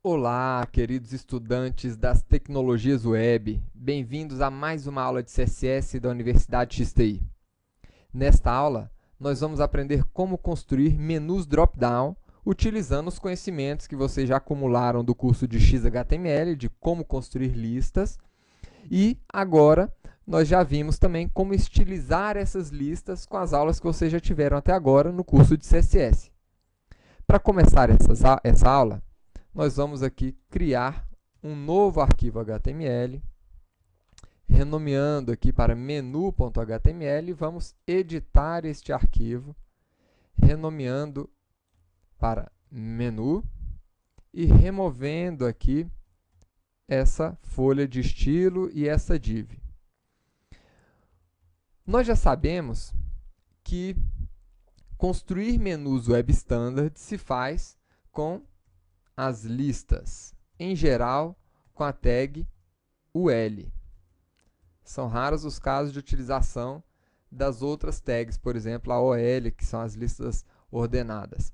Olá, queridos estudantes das tecnologias web. Bem-vindos a mais uma aula de CSS da Universidade XTI. Nesta aula, nós vamos aprender como construir menus drop-down utilizando os conhecimentos que vocês já acumularam do curso de XHTML, de como construir listas. E agora, nós já vimos também como estilizar essas listas com as aulas que vocês já tiveram até agora no curso de CSS. Para começar essa aula, nós vamos aqui criar um novo arquivo HTML, renomeando aqui para menu.html, e vamos editar este arquivo, renomeando para menu e removendo aqui essa folha de estilo e essa div. Nós já sabemos que construir menus web standard se faz com as listas, em geral, com a tag UL. São raros os casos de utilização das outras tags, por exemplo, a OL, que são as listas ordenadas.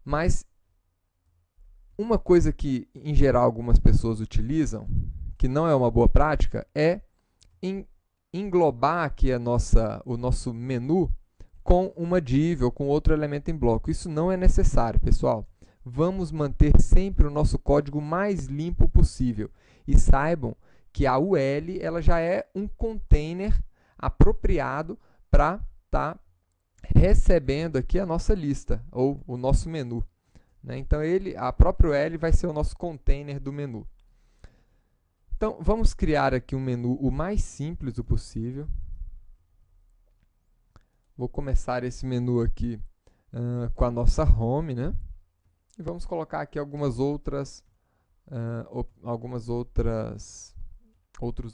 Mas uma coisa que, em geral, algumas pessoas utilizam, que não é uma boa prática, é englobar aqui o nosso menu com uma div ou com outro elemento em bloco. Isso não é necessário, pessoal. Vamos manter sempre o nosso código mais limpo possível. E saibam que a UL ela já é um container apropriado para estar recebendo aqui a nossa lista, ou o nosso menu. Então, a própria UL vai ser o nosso container do menu. Então, vamos criar aqui um menu o mais simples possível. Vou começar esse menu aqui com a nossa home, né? E vamos colocar aqui outros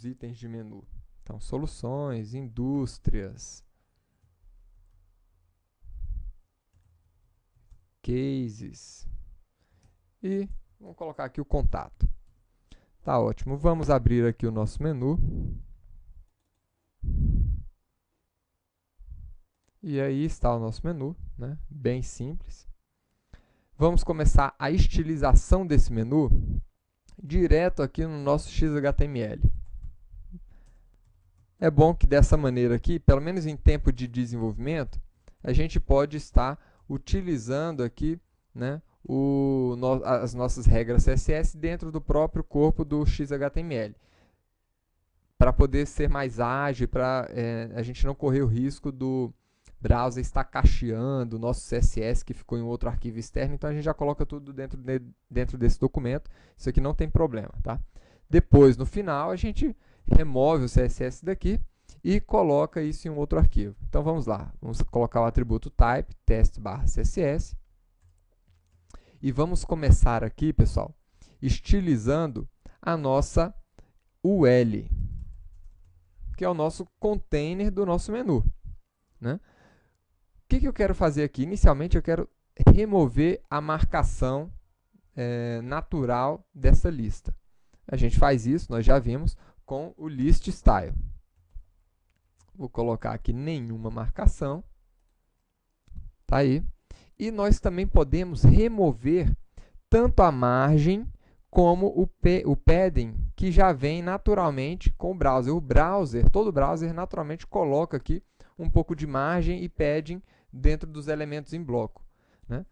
itens de menu. Então, soluções, indústrias, cases. E vamos colocar aqui o contato. Tá ótimo. Vamos abrir aqui o nosso menu. E aí está o nosso menu, né? Bem simples. Vamos começar a estilização desse menu direto aqui no nosso XHTML. É bom que dessa maneira aqui, pelo menos em tempo de desenvolvimento, a gente pode estar utilizando aqui, né, as nossas regras CSS dentro do próprio corpo do XHTML, para poder ser mais ágil, para a gente não correr o risco do browser está cacheando o nosso CSS que ficou em outro arquivo externo, então a gente já coloca tudo dentro desse documento. Isso aqui não tem problema, tá? Depois, no final, a gente remove o CSS daqui e coloca isso em um outro arquivo. Então vamos lá, vamos colocar o atributo type, test/css, e vamos começar aqui, pessoal, estilizando a nossa UL, que é o nosso container do nosso menu, né? O que eu quero fazer aqui? Inicialmente, eu quero remover a marcação natural dessa lista. A gente faz isso, nós já vimos, com o list style. Vou colocar aqui nenhuma marcação. Tá aí. E nós também podemos remover tanto a margem como o padding, que já vem naturalmente com o browser. Todo browser naturalmente coloca aqui um pouco de margem e padding dentro dos elementos em bloco, né?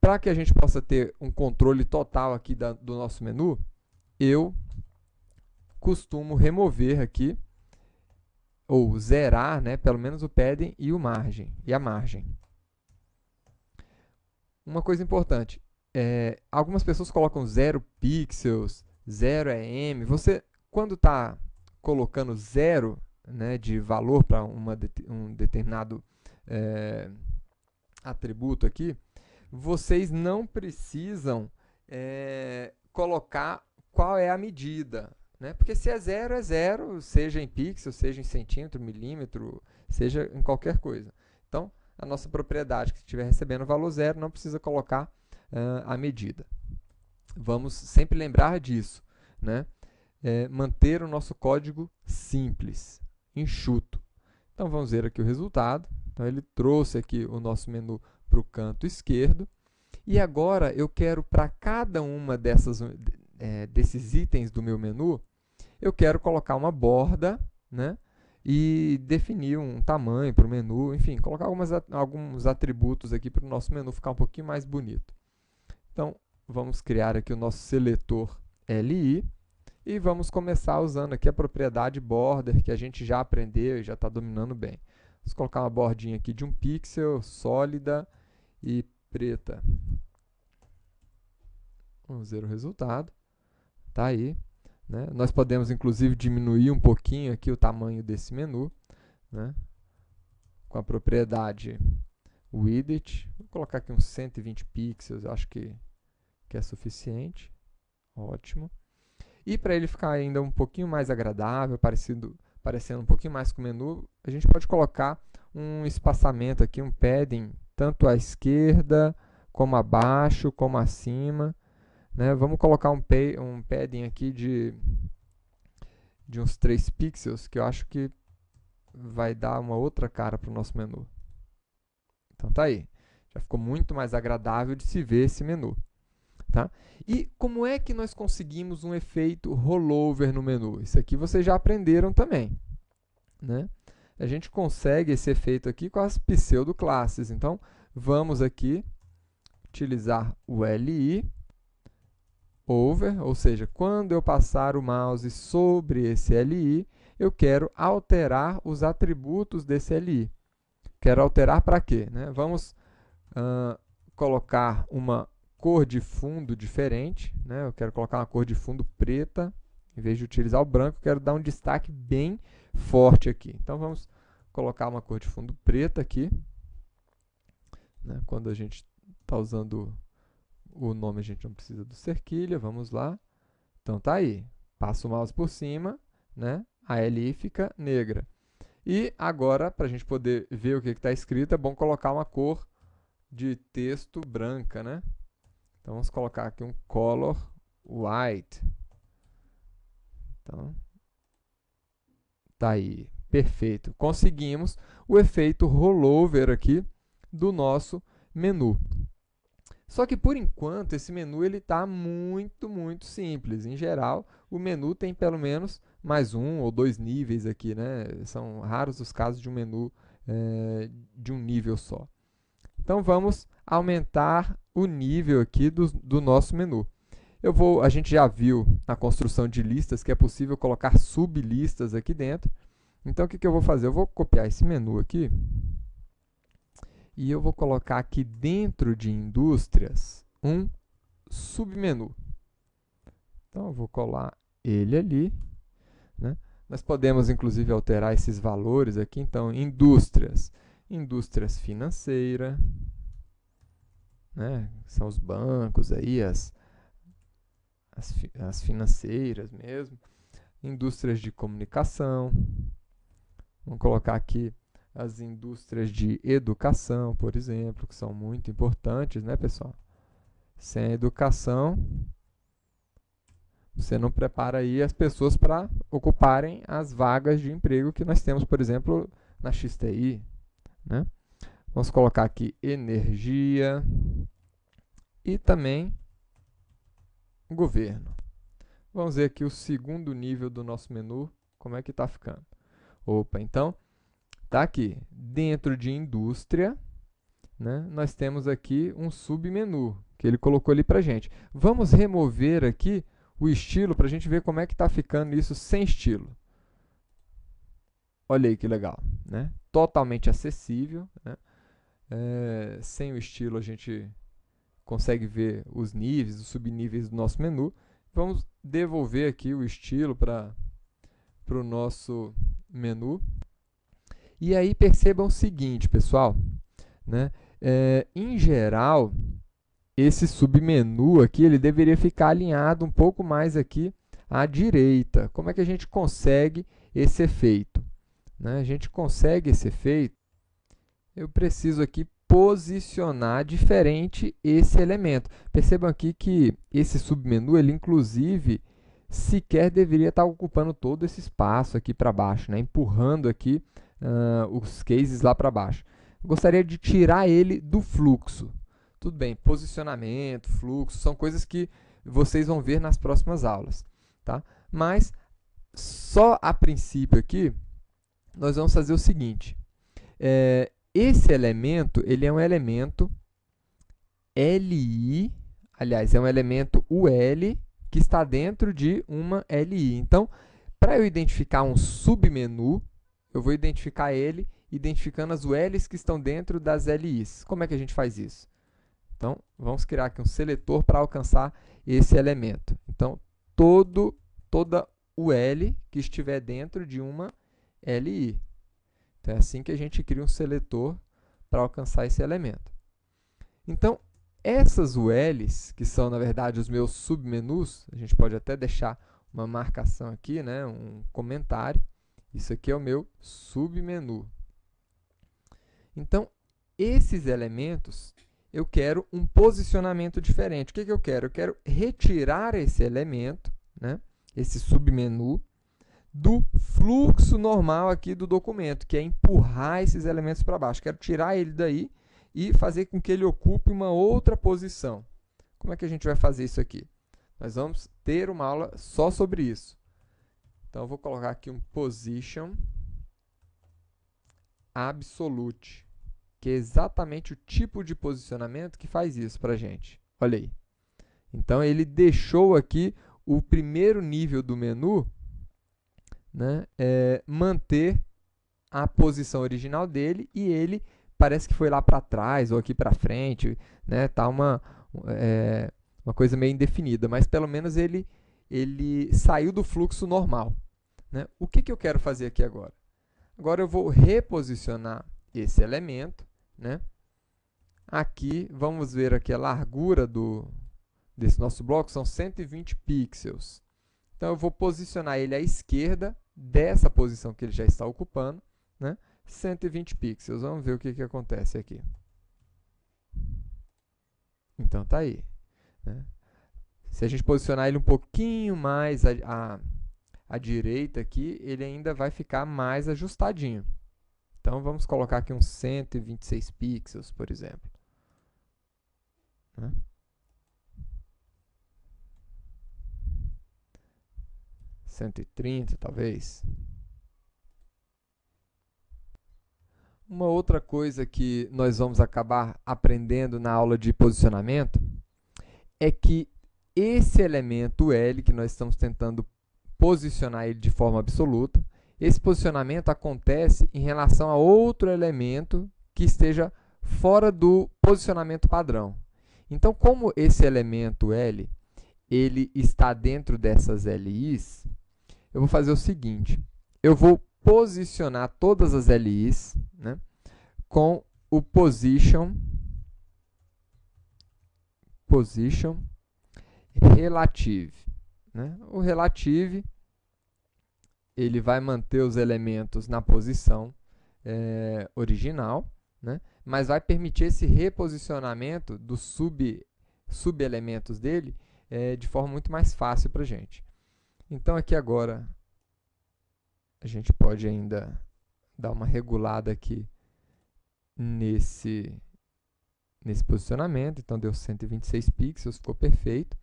Para que a gente possa ter um controle total aqui do nosso menu, eu costumo remover aqui, ou zerar, né, pelo menos o padding e a margem. Uma coisa importante, algumas pessoas colocam 0 pixels, 0 EM. Você, quando está colocando 0, né, de valor para um determinado atributo aqui, vocês não precisam colocar qual é a medida, né? Porque se é 0, seja em pixel, seja em centímetro, milímetro, seja em qualquer coisa. Então, a nossa propriedade que estiver recebendo o valor 0 não precisa colocar a medida. Vamos sempre lembrar disso, né? Manter o nosso código simples, enxuto. Então, vamos ver aqui o resultado. Então, ele trouxe aqui o nosso menu para o canto esquerdo. E agora eu quero para cada uma desses itens do meu menu, eu quero colocar uma borda, né? E definir um tamanho para o menu, enfim, colocar alguns atributos aqui para o nosso menu ficar um pouquinho mais bonito. Então, vamos criar aqui o nosso seletor LI e vamos começar usando aqui a propriedade border, que a gente já aprendeu e já está dominando bem. Vamos colocar uma bordinha aqui de 1 pixel, sólida e preta. Vamos ver o resultado. Tá aí. Né? Nós podemos, inclusive, diminuir um pouquinho aqui o tamanho desse menu, né? Com a propriedade widget. Vou colocar aqui uns 120 pixels, acho que é suficiente. Ótimo. E para ele ficar ainda um pouquinho mais agradável, parecendo um pouquinho mais com o menu, a gente pode colocar um espaçamento aqui, um padding, tanto à esquerda, como abaixo, como acima. Né? Vamos colocar um padding aqui de uns 3 pixels, que eu acho que vai dar uma outra cara para o nosso menu. Então tá aí. Já ficou muito mais agradável de se ver esse menu. Tá? E como é que nós conseguimos um efeito rollover no menu? Isso aqui vocês já aprenderam também. Né? A gente consegue esse efeito aqui com as pseudoclasses. Então, vamos aqui utilizar o LI over, ou seja, quando eu passar o mouse sobre esse LI, eu quero alterar os atributos desse LI. Quero alterar para quê? Né? Vamos colocar uma cor de fundo diferente. Né? Eu quero colocar uma cor de fundo preta. Em vez de utilizar o branco, eu quero dar um destaque bem forte aqui. Então, vamos colocar uma cor de fundo preta aqui. Né? Quando a gente está usando o nome, a gente não precisa do cerquilha. Vamos lá. Então, tá aí. Passa o mouse por cima, né? A LI fica negra. E agora, para a gente poder ver o que está escrito, é bom colocar uma cor de texto branca, né? Então, vamos colocar aqui um color white. Então, tá aí. Perfeito. Conseguimos o efeito rollover aqui do nosso menu. Só que, por enquanto, esse menu está muito simples. Em geral, o menu tem pelo menos mais 1 ou 2 níveis aqui, né? São raros os casos de um menu de um nível só. Então, vamos aumentar o nível aqui do nosso menu. A gente já viu na construção de listas que é possível colocar sublistas aqui dentro. Então, o que eu vou fazer? Eu vou copiar esse menu aqui. E eu vou colocar aqui dentro de indústrias um submenu. Então, eu vou colar ele ali. Né? Nós podemos, inclusive, alterar esses valores aqui. Então, indústrias financeiras, né? São os bancos aí, as financeiras mesmo. Indústrias de comunicação. Vamos colocar aqui as indústrias de educação, por exemplo, que são muito importantes, né, pessoal? Sem a educação, você não prepara aí as pessoas para ocuparem as vagas de emprego que nós temos, por exemplo, na XTI, né? Vamos colocar aqui energia e também governo. Vamos ver aqui o segundo nível do nosso menu, como é que está ficando. Opa, então, tá aqui, dentro de indústria, né, nós temos aqui um submenu, que ele colocou ali para a gente. Vamos remover aqui o estilo para a gente ver como é que está ficando isso sem estilo. Olha aí que legal, né? Totalmente acessível, né? Sem o estilo a gente consegue ver os níveis, os subníveis do nosso menu. Vamos devolver aqui o estilo para o nosso menu. E aí percebam o seguinte, pessoal, né? Em geral, esse submenu aqui, ele deveria ficar alinhado um pouco mais aqui à direita. Como é que a gente consegue esse efeito? Né? A gente consegue esse efeito, eu preciso aqui posicionar diferente esse elemento. Percebam aqui que esse submenu, ele inclusive sequer deveria estar ocupando todo esse espaço aqui para baixo, né? Empurrando aqui os cases lá para baixo. Gostaria de tirar ele do fluxo. Tudo bem, posicionamento, fluxo, são coisas que vocês vão ver nas próximas aulas, tá? Mas, só a princípio aqui, nós vamos fazer o seguinte. Esse elemento, ele é um elemento LI, aliás, é um elemento UL que está dentro de uma LI. Então, para eu identificar um submenu, eu vou identificar ele identificando as ULs que estão dentro das LIs. Como é que a gente faz isso? Então, vamos criar aqui um seletor para alcançar esse elemento. Então, toda UL que estiver dentro de uma LI. Então, é assim que a gente cria um seletor para alcançar esse elemento. Então, essas ULs, que são, na verdade, os meus submenus, a gente pode até deixar uma marcação aqui, né, um comentário. Isso aqui é o meu submenu. Então, esses elementos, eu quero um posicionamento diferente. O que eu quero? Eu quero retirar esse elemento, né, esse submenu, do fluxo normal aqui do documento, que é empurrar esses elementos para baixo. Quero tirar ele daí e fazer com que ele ocupe uma outra posição. Como é que a gente vai fazer isso aqui? Nós vamos ter uma aula só sobre isso. Então, eu vou colocar aqui um position absolute, que é exatamente o tipo de posicionamento que faz isso para a gente. Olha aí. Então, ele deixou aqui o primeiro nível do menu, né, manter a posição original dele, e ele parece que foi lá para trás ou aqui para frente, né, tá uma coisa meio indefinida, mas pelo menos ele saiu do fluxo normal, né? O que eu quero fazer aqui agora? Agora eu vou reposicionar esse elemento, né? Aqui, vamos ver aqui a largura desse nosso bloco, são 120 pixels. Então, eu vou posicionar ele à esquerda dessa posição que ele já está ocupando, né? 120 pixels. Vamos ver o que acontece aqui. Então, tá aí, né? Se a gente posicionar ele um pouquinho mais à direita aqui, ele ainda vai ficar mais ajustadinho. Então, vamos colocar aqui uns 126 pixels, por exemplo, né? 130, talvez. Uma outra coisa que nós vamos acabar aprendendo na aula de posicionamento é que esse elemento L, que nós estamos tentando posicionar ele de forma absoluta, esse posicionamento acontece em relação a outro elemento que esteja fora do posicionamento padrão. Então, como esse elemento L ele está dentro dessas LIs, eu vou fazer o seguinte: eu vou posicionar todas as LIs, né, com o position relative, né? O relative ele vai manter os elementos na posição original, né, mas vai permitir esse reposicionamento dos subelementos dele de forma muito mais fácil para a gente. Então, aqui agora, a gente pode ainda dar uma regulada aqui nesse posicionamento. Então, deu 126 pixels, ficou perfeito.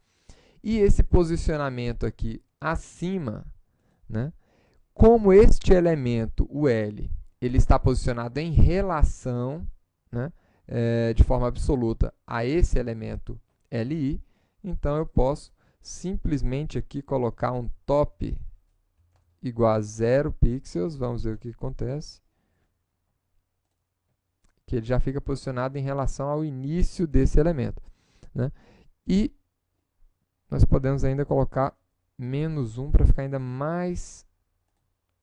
E esse posicionamento aqui acima, né, como este elemento, o L, ele está posicionado em relação, né, de forma absoluta a esse elemento LI, então eu posso simplesmente aqui colocar um top igual a 0 pixels. Vamos ver o que acontece. Que ele já fica posicionado em relação ao início desse elemento, né? E nós podemos ainda colocar -1 para ficar ainda mais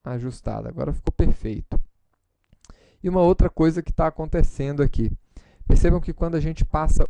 ajustado. Agora ficou perfeito. E uma outra coisa que está acontecendo aqui. Percebam que quando a gente passa